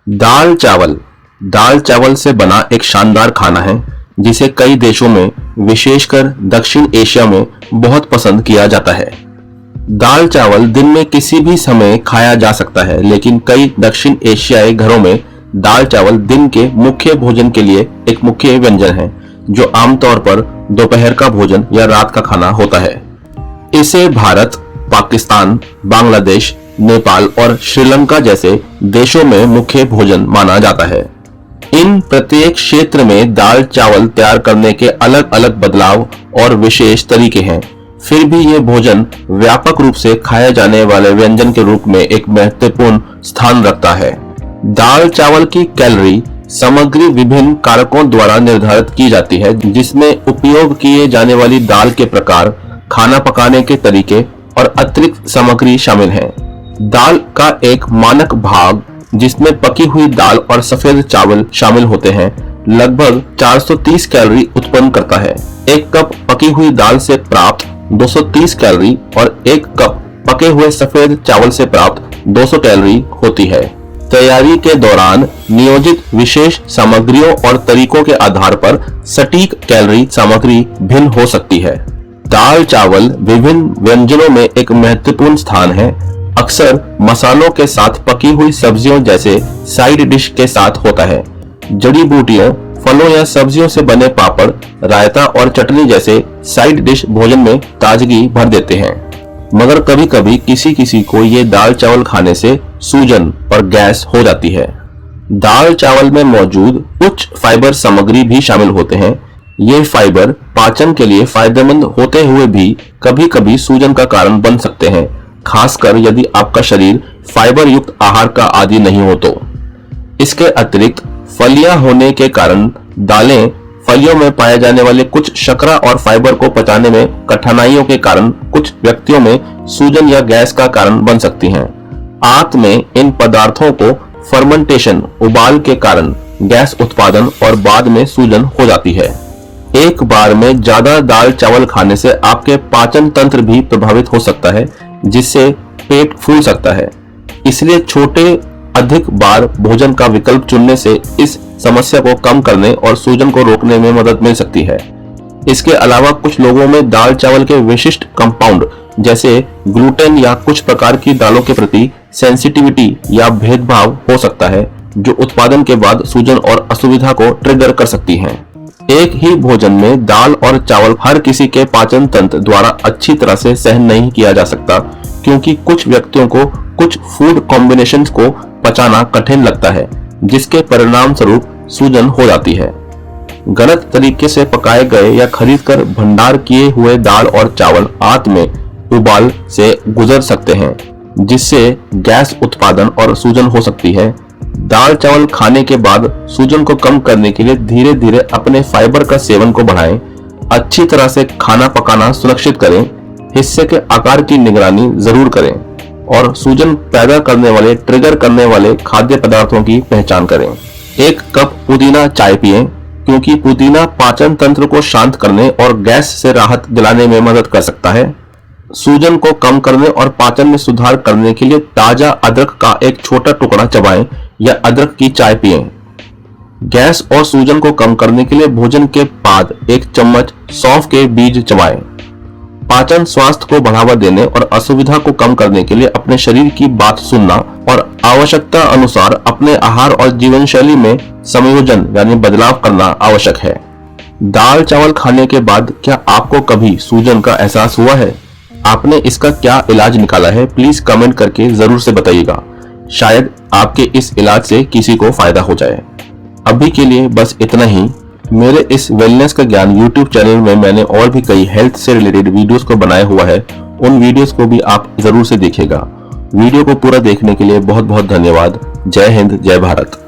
दाल चावल से बना एक शानदार खाना है जिसे कई देशों में विशेषकर दक्षिण एशिया में बहुत पसंद किया जाता है। दाल चावल दिन में किसी भी समय खाया जा सकता है, लेकिन कई दक्षिण एशियाई घरों में दाल चावल दिन के मुख्य भोजन के लिए एक मुख्य व्यंजन है जो आमतौर पर दोपहर का भोजन या रात का खाना होता है। इसे भारत, पाकिस्तान, बांग्लादेश, नेपाल और श्रीलंका जैसे देशों में मुख्य भोजन माना जाता है। इन प्रत्येक क्षेत्र में दाल चावल तैयार करने के अलग अलग बदलाव और विशेष तरीके हैं, फिर भी ये भोजन व्यापक रूप से खाए जाने वाले व्यंजन के रूप में एक महत्वपूर्ण स्थान रखता है। दाल चावल की कैलोरी सामग्री विभिन्न कारकों द्वारा निर्धारित की जाती है, जिसमें उपयोग किए जाने वाली दाल के प्रकार, खाना पकाने के तरीके और अतिरिक्त सामग्री शामिल है। दाल का एक मानक भाग, जिसमें पकी हुई दाल और सफेद चावल शामिल होते हैं, लगभग 430 कैलोरी उत्पन्न करता है। एक कप पकी हुई दाल से प्राप्त 230 कैलोरी और एक कप पके हुए सफेद चावल से प्राप्त 200 कैलोरी होती है। तैयारी के दौरान नियोजित विशेष सामग्रियों और तरीकों के आधार पर सटीक कैलोरी सामग्री भिन्न हो सकती है। दाल चावल विभिन्न व्यंजनों में एक महत्वपूर्ण स्थान है। अक्सर मसालों के साथ पकी हुई सब्जियों जैसे साइड डिश के साथ होता है। जड़ी बूटियों, फलों या सब्जियों से बने पापड़, रायता और चटनी जैसे साइड डिश भोजन में ताजगी भर देते हैं। मगर कभी कभी किसी को ये दाल चावल खाने से सूजन और गैस हो जाती है। दाल चावल में मौजूद उच्च फाइबर सामग्री भी शामिल होते हैं। ये फाइबर पाचन के लिए फायदेमंद होते हुए भी कभी कभी सूजन का कारण बन सकते हैं, खासकर यदि आपका शरीर फाइबर युक्त आहार का आदी नहीं हो तो। इसके अतिरिक्त फलियां होने के कारण दालें फलियों में पाए जाने वाले कुछ शर्करा और फाइबर को पचाने में कठिनाइयों के कारण कुछ व्यक्तियों में सूजन या गैस का कारण बन सकती हैं। आंत में इन पदार्थों को फर्मेंटेशन, उबाल के कारण गैस उत्पादन और बाद में सूजन हो जाती है। एक बार में ज्यादा दाल चावल खाने से आपके पाचन तंत्र भी प्रभावित हो सकता है, जिससे पेट फूल सकता है। इसलिए छोटे अधिक बार भोजन का विकल्प चुनने से इस समस्या को कम करने और सूजन को रोकने में मदद मिल सकती है। इसके अलावा कुछ लोगों में दाल चावल के विशिष्ट कंपाउंड जैसे ग्लूटेन या कुछ प्रकार की दालों के प्रति सेंसिटिविटी या भेदभाव हो सकता है, जो उत्पादन के बाद सूजन और असुविधा को ट्रिगर कर सकती हैं। एक ही भोजन में दाल और चावल हर किसी के पाचन तंत्र द्वारा अच्छी तरह से सहन नहीं किया जा सकता, क्योंकि कुछ व्यक्तियों को कुछ फूड कॉम्बिनेशंस को पचाना कठिन लगता है, जिसके परिणाम स्वरूप सूजन हो जाती है। गलत तरीके से पकाए गए या खरीदकर भंडार किए हुए दाल और चावल आंत में उबाल से गुजर सकते हैं, जिससे गैस उत्पादन और सूजन हो सकती है। दाल चावल खाने के बाद सूजन को कम करने के लिए धीरे धीरे अपने फाइबर का सेवन को बढ़ाएं। अच्छी तरह से खाना पकाना सुनिश्चित करें। हिस्से के आकार की निगरानी जरूर करें और सूजन पैदा करने वाले, ट्रिगर करने वाले खाद्य पदार्थों की पहचान करें। एक कप पुदीना चाय पिएं, क्योंकि पुदीना पाचन तंत्र को शांत करने और गैस से राहत दिलाने में मदद कर सकता है। सूजन को कम करने और पाचन में सुधार करने के लिए ताजा अदरक का एक छोटा टुकड़ा चबाएं या अदरक की चाय पिएं। गैस और सूजन को कम करने के लिए भोजन के बाद एक चम्मच सौंफ के बीज चबाएं। पाचन स्वास्थ्य को बढ़ावा देने और असुविधा को कम करने के लिए अपने शरीर की बात सुनना और आवश्यकता अनुसार अपने आहार और जीवन शैली में समायोजन यानी बदलाव करना आवश्यक है। दाल चावल खाने के बाद क्या आपको कभी सूजन का एहसास हुआ है? आपने इसका क्या इलाज निकाला है? प्लीज कमेंट करके जरूर से बताइएगा। शायद आपके इस इलाज से किसी को फायदा हो जाए। अभी के लिए बस इतना ही। मेरे इस वेलनेस का ज्ञान यूट्यूब चैनल में मैंने और भी कई हेल्थ से रिलेटेड वीडियोस को बनाया हुआ है। उन वीडियोस को भी आप जरूर से देखिएगा। वीडियो को पूरा देखने के लिए बहुत बहुत धन्यवाद। जय हिंद, जय भारत।